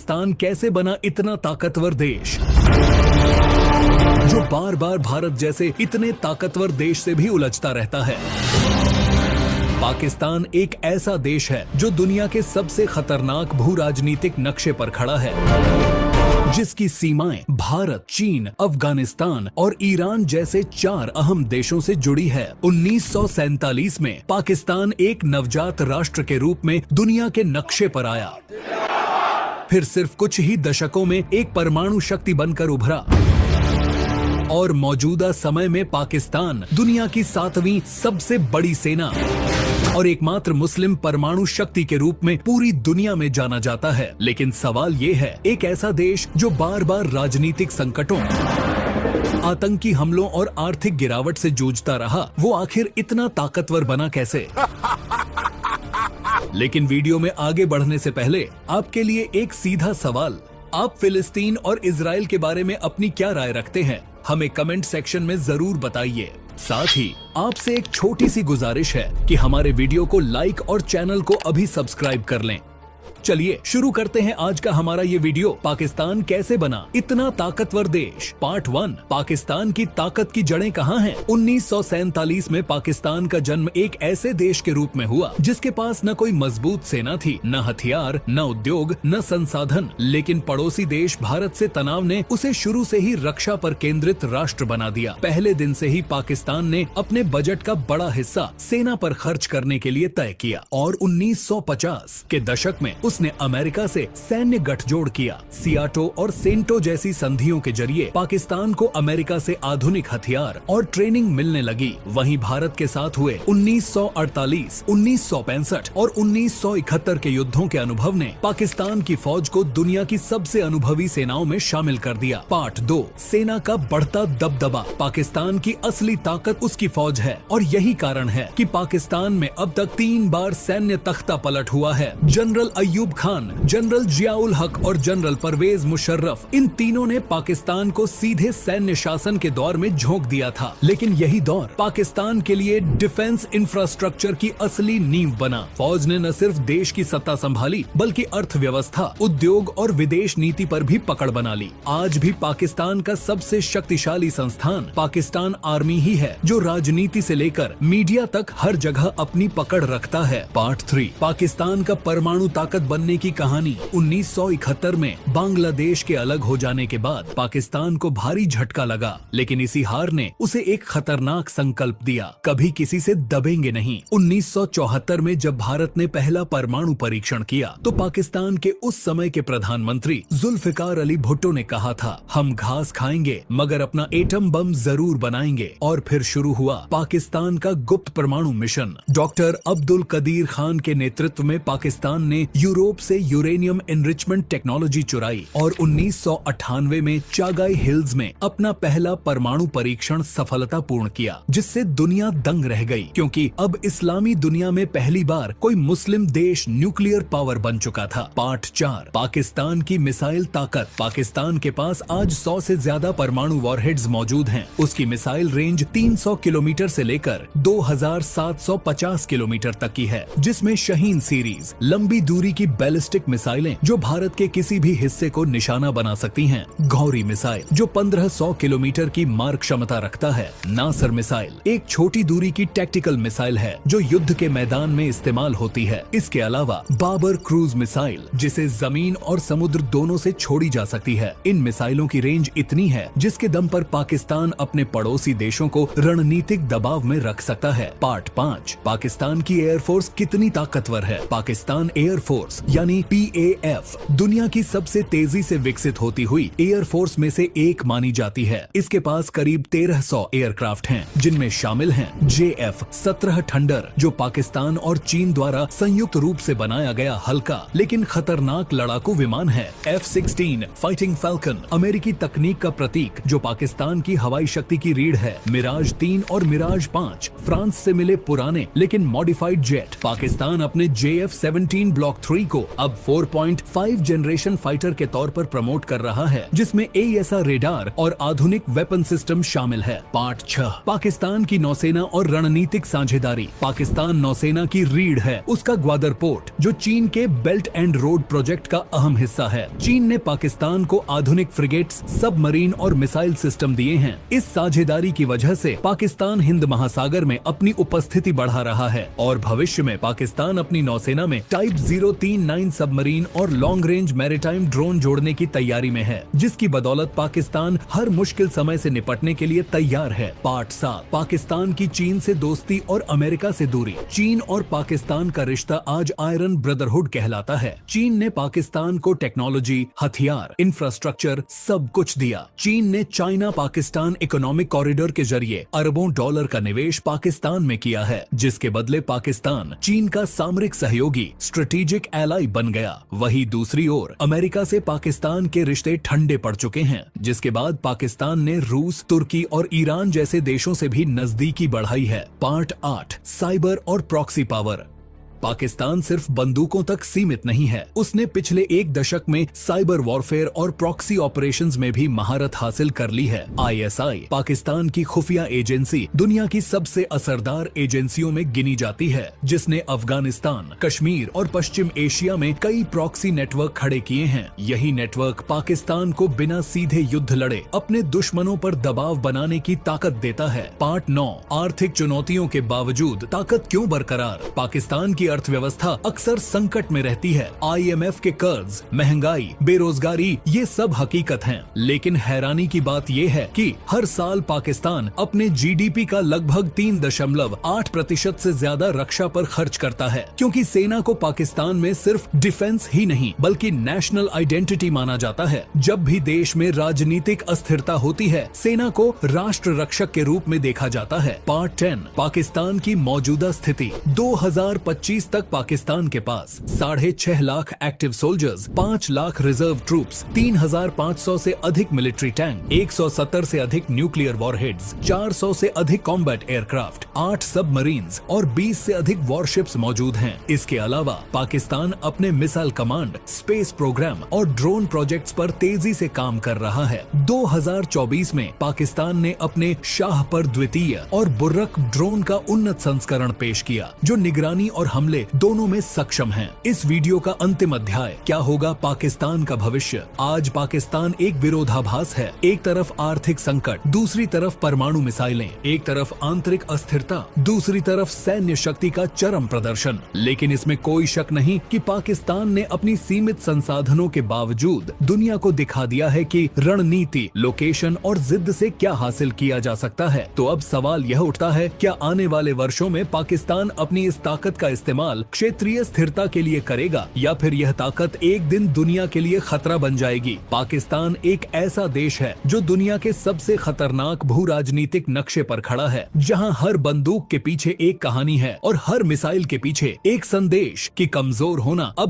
पाकिस्तान कैसे बना इतना ताकतवर देश, जो बार बार भारत जैसे इतने ताकतवर देश से भी उलझता रहता है। पाकिस्तान एक ऐसा देश है जो दुनिया के सबसे खतरनाक भू राजनीतिक नक्शे पर खड़ा है, जिसकी सीमाएं भारत, चीन, अफगानिस्तान और ईरान जैसे 4 अहम देशों से जुड़ी है। 1947 में पाकिस्तान एक नवजात राष्ट्र के रूप में दुनिया के नक्शे पर आया, फिर सिर्फ कुछ ही दशकों में एक परमाणु शक्ति बनकर उभरा और मौजूदा समय में पाकिस्तान दुनिया की 7वीं सबसे बड़ी सेना और एकमात्र मुस्लिम परमाणु शक्ति के रूप में पूरी दुनिया में जाना जाता है। लेकिन सवाल ये है, एक ऐसा देश जो बार बार राजनीतिक संकटों, आतंकी हमलों और आर्थिक गिरावट से जूझता रहा, वो आखिर इतना ताकतवर बना कैसे? लेकिन वीडियो में आगे बढ़ने से पहले आपके लिए एक सीधा सवाल, आप फिलिस्तीन और इजराइल के बारे में अपनी क्या राय रखते हैं? हमें कमेंट सेक्शन में जरूर बताइए। साथ ही आपसे एक छोटी सी गुजारिश है कि हमारे वीडियो को लाइक और चैनल को अभी सब्सक्राइब कर लें। चलिए शुरू करते हैं आज का हमारा ये वीडियो, पाकिस्तान कैसे बना इतना ताकतवर देश, पार्ट 1। पाकिस्तान की ताकत की जड़ें कहाँ हैं? 1947 में पाकिस्तान का जन्म एक ऐसे देश के रूप में हुआ जिसके पास न कोई मजबूत सेना थी, न हथियार, न उद्योग, न संसाधन। लेकिन पड़ोसी देश भारत से तनाव ने उसे शुरू से ही रक्षा पर केंद्रित राष्ट्र बना दिया। पहले दिन से ही पाकिस्तान ने अपने बजट का बड़ा हिस्सा सेना पर खर्च करने के लिए तय किया और 1950 के दशक में उसने अमेरिका से सैन्य गठजोड़ किया। सियाटो और सेंटो जैसी संधियों के जरिए पाकिस्तान को अमेरिका से आधुनिक हथियार और ट्रेनिंग मिलने लगी। वहीं भारत के साथ हुए 1948, 1965 और 1971 के युद्धों के अनुभव ने पाकिस्तान की फौज को दुनिया की सबसे अनुभवी सेनाओं में शामिल कर दिया। पार्ट 2, सेना का बढ़ता दबदबा। पाकिस्तान की असली ताकत उसकी फौज है और यही कारण है कि पाकिस्तान में अब तक 3 बार सैन्य तख्ता पलट हुआ है। जनरल अय्यूब खान, जनरल जियाउल हक और जनरल परवेज मुशर्रफ, इन तीनों ने पाकिस्तान को सीधे सैन्य शासन के दौर में झोंक दिया था। लेकिन यही दौर पाकिस्तान के लिए डिफेंस इंफ्रास्ट्रक्चर की असली नींव बना। फौज ने न सिर्फ देश की सत्ता संभाली बल्कि अर्थव्यवस्था, उद्योग और विदेश नीति पर भी पकड़ बना ली। आज भी पाकिस्तान का सबसे शक्तिशाली संस्थान पाकिस्तान आर्मी ही है, जो राजनीति से लेकर मीडिया तक हर जगह अपनी पकड़ रखता है। पार्ट 3, पाकिस्तान का परमाणु ताकत बनने की कहानी। 1971 में बांग्लादेश के अलग हो जाने के बाद पाकिस्तान को भारी झटका लगा, लेकिन इसी हार ने उसे एक खतरनाक संकल्प दिया, कभी किसी से दबेंगे नहीं। 1974 में जब भारत ने पहला परमाणु परीक्षण किया तो पाकिस्तान के उस समय के प्रधानमंत्री जुल्फिकार अली भुट्टो ने कहा था, हम घास खाएंगे मगर अपना एटम बम जरूर बनाएंगे। और फिर शुरू हुआ पाकिस्तान का गुप्त परमाणु मिशन। डॉक्टर अब्दुल कदीर खान के नेतृत्व में पाकिस्तान ने यूरोप से यूरेनियम एनरिचमेंट टेक्नोलॉजी चुराई और 1998 में चागाई हिल्स में अपना पहला परमाणु परीक्षण सफलतापूर्ण किया, जिससे दुनिया दंग रह गई, क्योंकि अब इस्लामी दुनिया में पहली बार कोई मुस्लिम देश न्यूक्लियर पावर बन चुका था। पार्ट 4, पाकिस्तान की मिसाइल ताकत। पाकिस्तान के पास आज 100 से ज्यादा परमाणु वॉरहेड्स मौजूद हैं। उसकी मिसाइल रेंज 300 किलोमीटर से लेकर 2750 किलोमीटर तक की है, जिसमें शहीन सीरीज लंबी दूरी की बैलिस्टिक मिसाइलें जो भारत के किसी भी हिस्से को निशाना बना सकती हैं, गौरी मिसाइल जो 1500 किलोमीटर की मार क्षमता रखता है, नासर मिसाइल एक छोटी दूरी की टैक्टिकल मिसाइल है जो युद्ध के मैदान में इस्तेमाल होती है। इसके अलावा बाबर क्रूज मिसाइल, जिसे जमीन और समुद्र दोनों से छोड़ी जा सकती है। इन मिसाइलों की रेंज इतनी है जिसके दम पर पाकिस्तान अपने पड़ोसी देशों को रणनीतिक दबाव में रख सकता है। पार्ट 5, पाकिस्तान की एयरफोर्स कितनी ताकतवर है। पाकिस्तान एयरफोर्स यानी PAF दुनिया की सबसे तेजी से विकसित होती हुई एयरफोर्स में से एक मानी जाती है। इसके पास करीब 1300 एयरक्राफ्ट हैं, जिनमें शामिल हैं JF-17 थंडर, जो पाकिस्तान और चीन द्वारा संयुक्त रूप से बनाया गया हल्का लेकिन खतरनाक लड़ाकू विमान है। F-16 फाइटिंग फैल्कन अमेरिकी तकनीक का प्रतीक जो पाकिस्तान की हवाई शक्ति की रीढ़ है। मिराज 3 और मिराज 5 फ्रांस से मिले पुराने लेकिन मॉडिफाइड जेट। पाकिस्तान अपने JF-17 ब्लॉक 3 को अब 4.5 जनरेशन फाइटर के तौर पर प्रमोट कर रहा है, जिसमें AESA रेडार और आधुनिक वेपन सिस्टम शामिल है। पार्ट 6, पाकिस्तान की नौसेना और रणनीतिक साझेदारी। पाकिस्तान नौसेना की रीढ़ है उसका ग्वादर पोर्ट, जो चीन के बेल्ट एंड रोड प्रोजेक्ट का अहम हिस्सा है। चीन ने पाकिस्तान को आधुनिक फ्रिगेट्स, सबमरीन और मिसाइल सिस्टम दिए हैं। इस साझेदारी की वजह से पाकिस्तान हिंद महासागर में अपनी उपस्थिति बढ़ा रहा है और भविष्य में पाकिस्तान अपनी नौसेना में टाइप 039 सबमरीन और लॉन्ग रेंज मैरीटाइम ड्रोन जोड़ने की तैयारी में है, जिसकी बदौलत पाकिस्तान हर मुश्किल समय से निपटने के लिए तैयार है। पार्ट 7, पाकिस्तान की चीन से दोस्ती और अमेरिका से दूरी। चीन और पाकिस्तान का रिश्ता आज आयरन ब्रदरहुड कहलाता है। चीन ने पाकिस्तान को टेक्नोलॉजी, हथियार, इंफ्रास्ट्रक्चर सब कुछ दिया। चीन ने चाइना पाकिस्तान इकोनॉमिक कॉरिडोर के जरिए अरबों डॉलर का निवेश पाकिस्तान में किया है, जिसके बदले पाकिस्तान चीन का सामरिक सहयोगी, स्ट्रेटेजिक एलाई बन गया। वहीं दूसरी ओर अमेरिका से पाकिस्तान के रिश्ते ठंडे पड़ चुके हैं, जिसके बाद पाकिस्तान ने रूस, तुर्की और ईरान जैसे देशों से भी नजदीकी बढ़ाई है। पार्ट 8, साइबर और प्रॉक्सी पावर। पाकिस्तान सिर्फ बंदूकों तक सीमित नहीं है, उसने पिछले एक दशक में साइबर वॉरफेयर और प्रॉक्सी ऑपरेशंस में भी महारत हासिल कर ली है। ISI पाकिस्तान की खुफिया एजेंसी दुनिया की सबसे असरदार एजेंसियों में गिनी जाती है, जिसने अफगानिस्तान, कश्मीर और पश्चिम एशिया में कई प्रॉक्सी नेटवर्क खड़े किए हैं। यही नेटवर्क पाकिस्तान को बिना सीधे युद्ध लड़े अपने दुश्मनों पर दबाव बनाने की ताकत देता है। पार्ट 9, आर्थिक चुनौतियों के बावजूद ताकत क्यों बरकरार। पाकिस्तान की अर्थव्यवस्था अक्सर संकट में रहती है। IMF के कर्ज, महंगाई, बेरोजगारी, ये सब हकीकत हैं। लेकिन हैरानी की बात ये है कि हर साल पाकिस्तान अपने GDP का लगभग 3.8% से ज्यादा रक्षा पर खर्च करता है, क्योंकि सेना को पाकिस्तान में सिर्फ डिफेंस ही नहीं बल्कि नेशनल आइडेंटिटी माना जाता है। जब भी देश में राजनीतिक अस्थिरता होती है, सेना को राष्ट्र रक्षक के रूप में देखा जाता है। पार्ट 10, पाकिस्तान की मौजूदा स्थिति। 2025 तक पाकिस्तान के पास 6.5 lakh active soldiers, 5 lakh reserve troops, 3,500 से अधिक मिलिट्री टैंक, 170 से अधिक न्यूक्लियर वॉरहेड्स, 400 से अधिक कॉम्बैट एयरक्राफ्ट, 8 सबमरीन्स और 20 से अधिक वॉरशिप्स मौजूद हैं। इसके अलावा पाकिस्तान अपने मिसाइल कमांड, स्पेस प्रोग्राम और ड्रोन प्रोजेक्ट्स पर तेजी से काम कर रहा है। 2024 में पाकिस्तान ने अपने शाहपर द्वितीय और बुर्रक ड्रोन का उन्नत संस्करण पेश किया, जो निगरानी और हमले दोनों में सक्षम हैं। इस वीडियो का अंतिम अध्याय, क्या होगा पाकिस्तान का भविष्य। आज पाकिस्तान एक विरोधाभास है। एक तरफ आर्थिक संकट, दूसरी तरफ परमाणु मिसाइलें, एक तरफ आंतरिक अस्थिरता, दूसरी तरफ सैन्य शक्ति का चरम प्रदर्शन। लेकिन इसमें कोई शक नहीं कि पाकिस्तान ने अपनी सीमित संसाधनों के बावजूद दुनिया को दिखा दिया है कि रणनीति, लोकेशन और जिद से क्या हासिल किया जा सकता है। तो अब सवाल यह उठता है, क्या आने वाले वर्षों में पाकिस्तान अपनी इस ताकत का इस्तेमाल क्षेत्रीय स्थिरता के लिए करेगा, या फिर यह ताकत एक दिन दुनिया के लिए खतरा बन जाएगी। पाकिस्तान एक ऐसा देश है जो दुनिया के सबसे खतरनाक भू राजनीतिक नक्शे पर खड़ा है, जहां हर बंदूक के पीछे एक कहानी है और हर मिसाइल के पीछे एक संदेश कि कमजोर होना अब